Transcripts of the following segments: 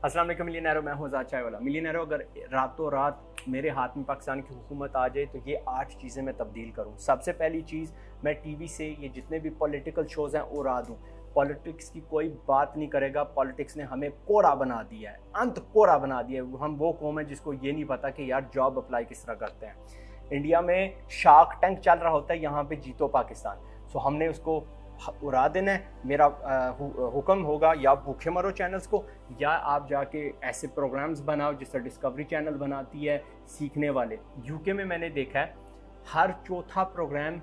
अस्सलाम वालेकुम मिलियनेरो, मैं हूं आज़ाद चाय वाला। मिलियनेरो, अगर रातों रात मेरे हाथ में पाकिस्तान की हुकूमत आ जाए तो ये 8 चीज़ें मैं तब्दील करूं। सबसे पहली चीज़, मैं टीवी से ये जितने भी पॉलिटिकल शोज़ हैं उड़ा दूं। पॉलिटिक्स की कोई बात नहीं करेगा। पॉलिटिक्स ने हमें कोड़ा बना दिया है, अंत कोड़ा बना दिया है। हम वो कौम है जिसको ये नहीं पता कि यार जॉब अप्लाई किस तरह करते हैं। इंडिया में शार्क टैंक चल रहा होता है, यहाँ पे जीतो पाकिस्तान। सो हमने उसको उड़ा देना है। मेरा हुक्म होगा, या भूखे मरो चैनल्स को, या आप जाके ऐसे प्रोग्राम्स बनाओ जिस तरह डिस्कवरी चैनल बनाती है सीखने वाले। यूके में मैंने देखा है हर चौथा प्रोग्राम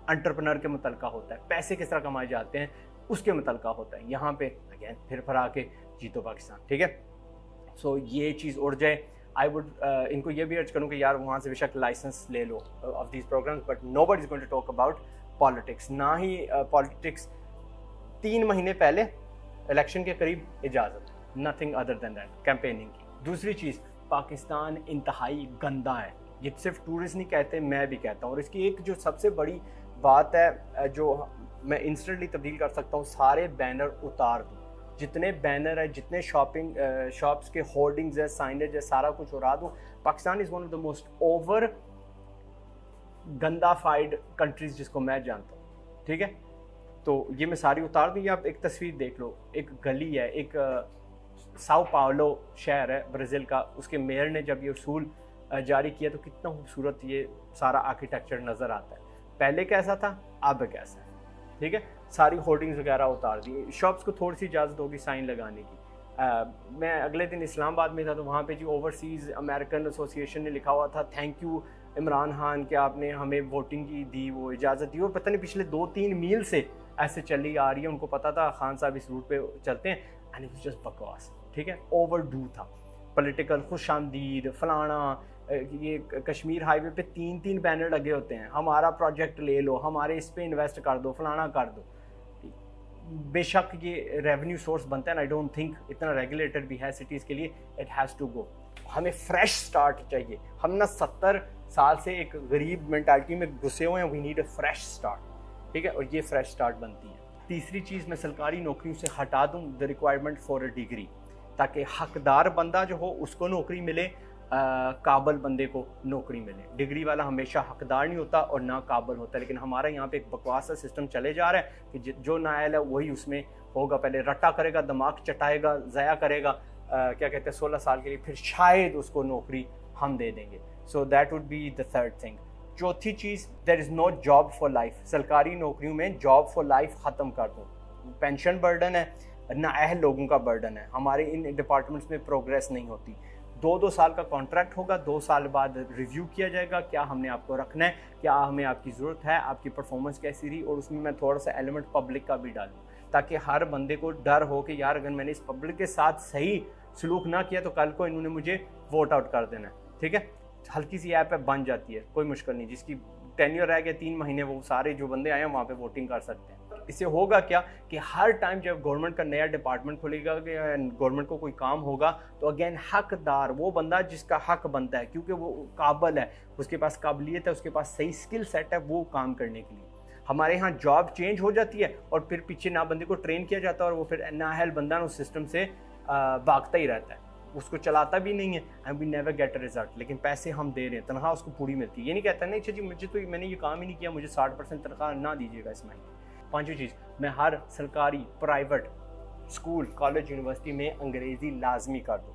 एंटरप्रेन्योर के मुतलका होता है, पैसे किस तरह कमाए जाते हैं उसके मुतलका होता है। यहाँ पे अगेन फिर फरा के जीतो पाकिस्तान, ठीक है। सो ये चीज़ उड़ जाए। आई वुड इनको ये भी अर्ज करूँ कि यार वहाँ से बेशक लाइसेंस ले लो of these programmes, but nobody is going to talk about politics. ना ही पॉलिटिक्स 3 महीने पहले इलेक्शन के करीब इजाज़त, nothing other than that, campaigning की। दूसरी चीज़, पाकिस्तान इंतहाई गंदा है। ये सिर्फ टूरिस्ट नहीं कहते, मैं भी कहता हूँ। और इसकी एक जो सबसे बड़ी बात है जो मैं इंस्टेंटली तब्दील कर सकता हूँ, सारे बैनर उतार दूँ। जितने बैनर है, जितने शॉप्स के होर्डिंग्स है, साइनेज है, सारा कुछ उड़ा दूँ। Pakistan is one of the most over गंदाफाइड कंट्रीज जिसको मैं जानता हूँ, ठीक है। तो ये मैं सारी उतार दूँ। आप एक तस्वीर देख लो, एक गली है, एक साओ पाउलो शहर है ब्राज़ील का, उसके मेयर ने जब ये उसूल जारी किया तो कितना खूबसूरत ये सारा आर्किटेक्चर नज़र आता है। पहले कैसा था, अब कैसा है, ठीक है। सारी होर्डिंग्स वगैरह उतार दी। शॉप्स को थोड़ी सी इजाज़त होगी साइन लगाने की। मैं अगले दिन इस्लामाबाद में था तो वहाँ पे जी ओवरसीज़ अमेरिकन एसोसिएशन ने लिखा हुआ था, थैंक यू इमरान खान कि आपने हमें वोटिंग की दी, वो इजाज़त दी। और पता नहीं पिछले 2-3 मील से ऐसे चली आ रही है। उनको पता था खान साहब इस रूट पे चलते हैं, एंड इट वाज जस्ट बकवास, ठीक है। ओवरडू था, पॉलिटिकल खुशामदीद फलाना। ये कश्मीर हाईवे पे 3-3 बैनर लगे होते हैं, हमारा प्रोजेक्ट ले लो, हमारे इस पे इन्वेस्ट कर दो, फलाना कर दो। बेशक ये रेवेन्यू सोर्स बनता है, आई डोंट थिंक इतना रेगुलेटेड भी है सिटीज़ के लिए। It has to go. हमें फ्रेश स्टार्ट चाहिए। हम ना 70 साल से एक गरीब मेंटालिटी में घुसे हुए हैं। We need a fresh start, ठीक है। और ये फ्रेश स्टार्ट बनती है। तीसरी चीज़, मैं सरकारी नौकरियों से हटा दूँ the requirement for a degree, ताकि हकदार बंदा जो हो उसको नौकरी मिले, काबल बंदे को नौकरी मिले। डिग्री वाला हमेशा हकदार नहीं होता और ना काबल होता। लेकिन हमारा यहाँ पे एक बकवास सा सिस्टम चले जा रहा है कि जो नायल है वही उसमें होगा। पहले रट्टा करेगा, दिमाग चटाएगा, ज़ाया करेगा, क्या कहते हैं 16 साल के लिए, फिर शायद उसको नौकरी हम दे देंगे। So that would be the third thing. चौथी चीज़, there is no job for life. सरकारी नौकरियों में जॉब फॉर लाइफ ख़त्म कर दो। पेंशन बर्डन है, नाअहल लोगों का बर्डन है। हमारे इन डिपार्टमेंट्स में प्रोग्रेस नहीं होती। 2-2 साल का कॉन्ट्रैक्ट होगा, 2 साल बाद रिव्यू किया जाएगा, क्या हमने आपको रखना है, क्या हमें आपकी ज़रूरत है, आपकी परफॉर्मेंस कैसी रही। और उसमें मैं थोड़ा सा एलिमेंट पब्लिक का भी डालूँ, ताकि हर बंदे को डर हो कि यार अगर मैंने इस पब्लिक के साथ सही सलूक ना किया तो कल को इन्होंने मुझे वोट आउट कर देना है, ठीक है। हल्की सी ऐप है, बन जाती है, कोई मुश्किल नहीं। जिसकी टेन्योर रह गया 3 महीने, वो सारे जो बंदे आए हैं वहाँ पे वोटिंग कर सकते हैं। इससे होगा क्या कि हर टाइम जब गवर्नमेंट का नया डिपार्टमेंट खुलेगा, गवर्नमेंट को कोई काम होगा, तो अगेन हकदार वो बंदा जिसका हक बनता है, क्योंकि वो काबिल है, उसके पास काबिलियत है, उसके पास सही स्किल सेट है वो काम करने के लिए। हमारे यहाँ जॉब चेंज हो जाती है और फिर पीछे ना बंदे को ट्रेन किया जाता है और वो फिर नाअहल बंदा उस सिस्टम से भागता ही रहता है, उसको चलाता भी नहीं है, and we never get a result. लेकिन पैसे हम दे रहे हैं, तनख्वाह उसको पूरी मिलती है। ये नहीं कहता नहीं अच्छा जी मुझे तो मैंने ये काम ही नहीं किया, मुझे 60% तनख्वाह ना दीजिएगा इस महीने। पांचवी चीज़, मैं हर सरकारी प्राइवेट स्कूल कॉलेज यूनिवर्सिटी में अंग्रेज़ी लाजमी कर दूँ।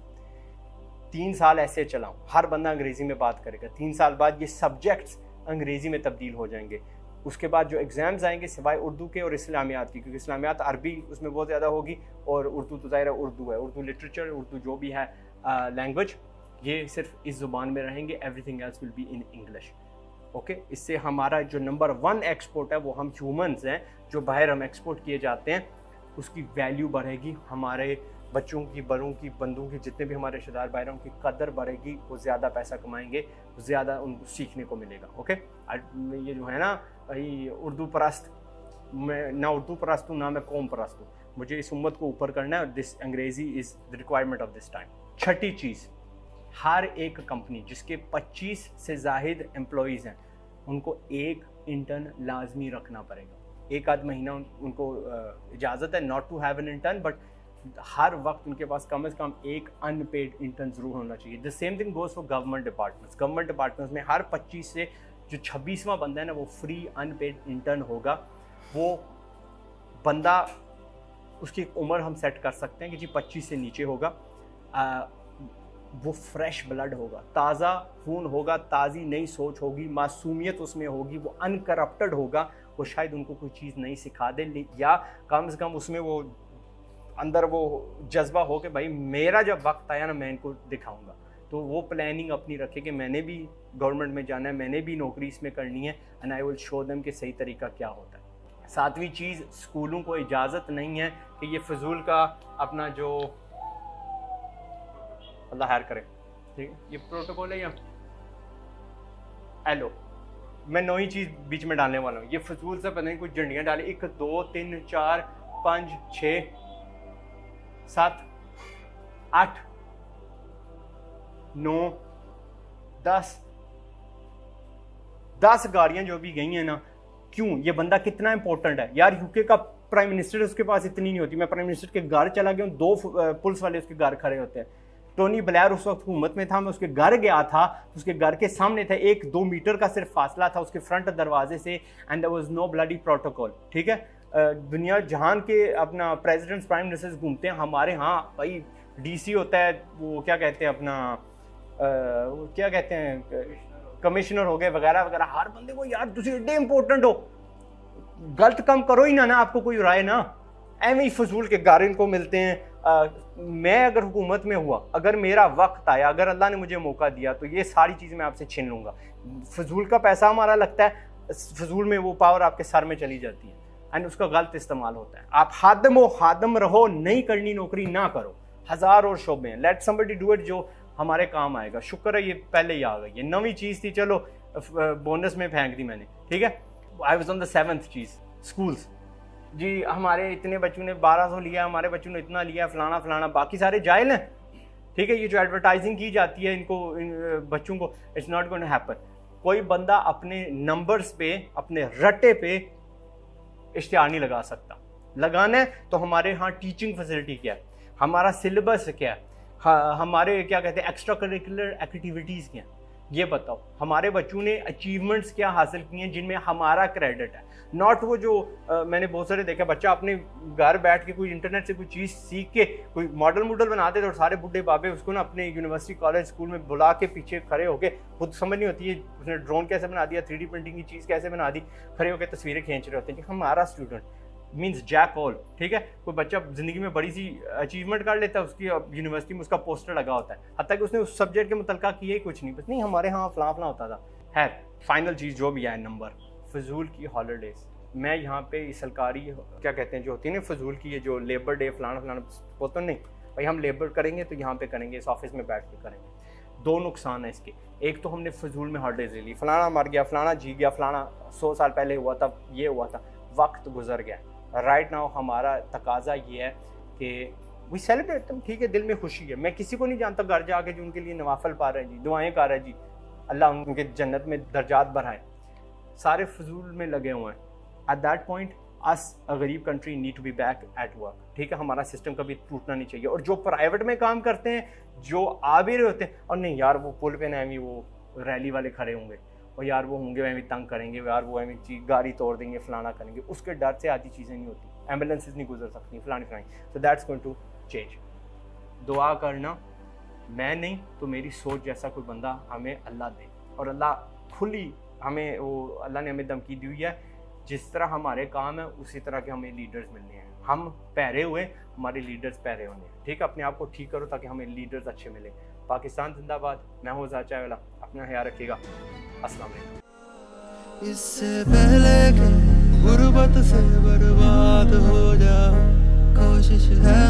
3 साल ऐसे चलाऊँ, हर बंदा अंग्रेज़ी में बात करेगा। 3 साल बाद ये सब्जेक्ट्स अंग्रेज़ी में तब्दील हो जाएंगे। उसके बाद जो एग्ज़ाम्स आएंगे सिवाय उर्दू के और इस्लामियात की, क्योंकि इस्लामियात अरबी उसमें बहुत ज़्यादा होगी और उर्दू तो ज़ाहिर है उर्दू है, उर्दू लिटरेचर, उर्दू जो भी है लैंग्वेज, ये सिर्फ इस ज़ुबान में रहेंगे। Everything else will be in English, okay. इससे हमारा जो नंबर 1 एक्सपोर्ट है वो हम ह्यूमंस हैं, जो बाहर हम एक्सपोर्ट किए जाते हैं, उसकी वैल्यू बढ़ेगी। हमारे बच्चों की, बड़ों की, बंदों की, जितने भी हमारे रिश्तेदार बाहर हैं उनकी कदर बढ़ेगी, वो ज़्यादा पैसा कमाएंगे, ज़्यादा उनको सीखने को मिलेगा, ओके। ये जो है ना भाई उर्दू परस्त, मैं ना उर्दू परस्त हूँ ना मैं कौम परस्त हूँ, मुझे इस उम्मत को ऊपर करना है। दिस अंग्रेज़ी is the requirement of this time. छठी चीज़, हर एक कंपनी जिसके 25 से ज़ाहिद एम्प्लॉइज़ हैं उनको एक इंटर्न लाजमी रखना पड़ेगा। एक आध महीना उनको इजाज़त है not to have an intern, but हर वक्त उनके पास कम से कम एक अनपेड इंटर्न ज़रूर होना चाहिए। The same thing goes for government departments. Government departments में हर 25 से जो 26वां बंदा है ना, वो फ्री अनपेड इंटर्न होगा। वो बंदा, उसकी एक उम्र हम सेट कर सकते हैं कि जी 25 से नीचे होगा। वो फ्रेश ब्लड होगा, ताज़ा खून होगा, ताज़ी नई सोच होगी, मासूमियत उसमें होगी, वो अनकरप्टेड होगा। वो शायद उनको कोई चीज़ नहीं सिखा दे, या कम से कम उसमें वो अंदर वो जज्बा हो कि भाई मेरा जब वक्त आया ना मैं इनको दिखाऊंगा। तो वो प्लानिंग अपनी रखे कि मैंने भी गवर्नमेंट में जाना है, मैंने भी नौकरी इसमें करनी है, and I will show them कि सही तरीका क्या होता है। 7वीं चीज़, स्कूलों को इजाज़त नहीं है कि ये फजूल का अपना जो, अल्लाह खैर करे, ठीक है, ये प्रोटोकॉल है या हेलो, मैं नई चीज़ बीच में डालने वाला हूँ। ये फजूल से पता नहीं कुछ झंडियाँ डाले, 1 2 3 4 5 6 7 8 9 10 गाड़ियां जो भी गई हैं ना, क्यों? ये बंदा कितना इंपॉर्टेंट है यार। यूके का प्राइम मिनिस्टर, उसके पास इतनी नहीं होती। मैं प्राइम मिनिस्टर के घर चला गया हूँ, 2 पुलिस वाले उसके घर खड़े होते हैं। टोनी ब्लेयर उस वक्त हुकूमत में था, मैं उसके घर गया था, उसके घर के सामने था, 1-2 मीटर का सिर्फ फासला था उसके फ्रंट दरवाजे से, and there was no bloody protocol. ठीक है, दुनिया जहान के अपना प्रेसिडेंट्स, प्राइम मिनिस्टर्स घूमते हैं, हमारे यहाँ भाई डीसी होता है, वो क्या कहते हैं अपना क्या कहते हैं, कमिश्नर हो गए वगैरह वगैरह। हर बंदे को यार तुम एडे इंपॉर्टेंट हो, गलत काम करो ही ना आपको कोई राय ना, एवं ही फजूल के गारे इनको मिलते हैं। मैं अगर हुकूमत में हुआ, अगर मेरा वक्त आया, अगर अल्लाह ने मुझे मौका दिया, तो ये सारी चीज़ें मैं आपसे छीन लूँगा। फजूल का पैसा हमारा लगता है, फजूल में वो पावर आपके सर में चली जाती है, एंड उसका गलत इस्तेमाल होता है। आप हादम रहो, नहीं करनी नौकरी ना करो। 1000 और शोबे हैं, लेट समबडी डू इट जो हमारे काम आएगा। शुक्र है ये पहले ही आ गई, ये नवी चीज़ थी, चलो बोनस में फेंक दी मैंने। ठीक है, I was on the 7th चीज़, स्कूल्स। जी हमारे इतने बच्चों ने 1200 लिया, हमारे बच्चों ने इतना लिया, फलाना फलाना, बाकी सारे जाहिल हैं। ठीक है, ये जो एडवर्टाइजिंग की जाती है इनको, इन बच्चों को, it's not going to happen. कोई बंदा अपने नंबर्स पे, अपने रट्टे पे इश्तिहार नहीं लगा सकता। लगाना है तो हमारे यहाँ टीचिंग फैसिलिटी क्या है, हमारा सिलेबस क्या है, हमारे क्या कहते हैं एक्स्ट्रा करिकुलर एक्टिविटीज़ क्या हैं, ये बताओ। हमारे बच्चों ने अचीवमेंट्स क्या हासिल किए हैं जिनमें हमारा क्रेडिट है, नॉट वो जो मैंने बहुत सारे देखा, बच्चा अपने घर बैठ के कोई इंटरनेट से कोई चीज़ सीख के कोई मॉडल बनाते थे, और सारे बुढ़े बाबे उसको ना अपने यूनिवर्सिटी कॉलेज स्कूल में बुला के पीछे खड़े होके, खुद समझ नहीं होती है उसने ड्रोन कैसे बना दिया, 3D प्रिंटिंग की चीज़ कैसे बना दी, खड़े होकर तस्वीरें खींच रहे होते हैं। हमारा स्टूडेंट मीन्स जैक ऑल। ठीक है, कोई बच्चा ज़िंदगी में बड़ी सी अचीवमेंट कर लेता है, उसकी यूनिवर्सिटी में उसका पोस्टर लगा होता है, हत्ता कि उसने उस सब्जेक्ट के मुतल्लिक़ किया ही कुछ नहीं, बस नहीं हमारे यहाँ फलां फलां होता था। है फाइनल चीज़ जो भी है, नंबर, फजूल की हॉलीडेज़। मैं यहाँ पे सरकारी क्या कहते हैं जो होती है ना फजूल की, ये जो लेबर डे फलाना फलाना बोलते नहीं भाई, हम लेबर करेंगे तो यहाँ पे करेंगे, इस ऑफिस में बैठ के करेंगे। 2 नुकसान है इसके, एक तो हमने फजूल में हॉलीडेज ले ली, फलाना मर गया, फलाना जी गया, फलाना 100 साल पहले हुआ था, ये हुआ था, वक्त गुजर गया। राइट नाउ हमारा तकाजा ये है कि वी सेलिब्रेट, ठीक है, दिल में खुशी है। मैं किसी को नहीं जानता घर जाके जो उनके लिए नवाफल पा रहे हैं जी, दुआएं कर रहे हैं जी, अल्लाह उनके जन्नत में दर्जात बढ़ाए, सारे फजूल में लगे हुए हैं। At that point us a गरीब country need to be back at work. ठीक है, हमारा सिस्टम कभी टूटना नहीं चाहिए। और जो प्राइवेट में काम करते हैं, जो आ भी रहे होते हैं, और नहीं यार वो पुल पे ना भी वो रैली वाले खड़े होंगे, और यार वो होंगे वहीं तंग करेंगे, यार वो वहीं गाड़ी तोड़ देंगे, फलाना करेंगे, उसके डर से आधी चीज़ें नहीं होती, एम्बुलेंसेज नहीं गुजर सकती, फलानी फलानी। So that's going to change. दुआ करना, मैं नहीं तो मेरी सोच जैसा कोई बंदा हमें अल्लाह दे, और अल्लाह खुली हमें, वो अल्लाह ने हमें धमकी दी हुई है, जिस तरह हमारे काम है उसी तरह के हमें लीडर्स मिलने हैं। हम पहरे हुए, हमारे लीडर्स पहरे होने हैं। ठीक है, अपने आप को ठीक करो ताकि हमें लीडर्स अच्छे मिले। पाकिस्तान जिंदाबाद। मैं हूँ ज़ाचा वाला, अपना ख्याल रखिएगा। अस्सलाम वालेकुम। इससे पहले कि गुर्बत से बर्बाद हो जाओ, कोशिश है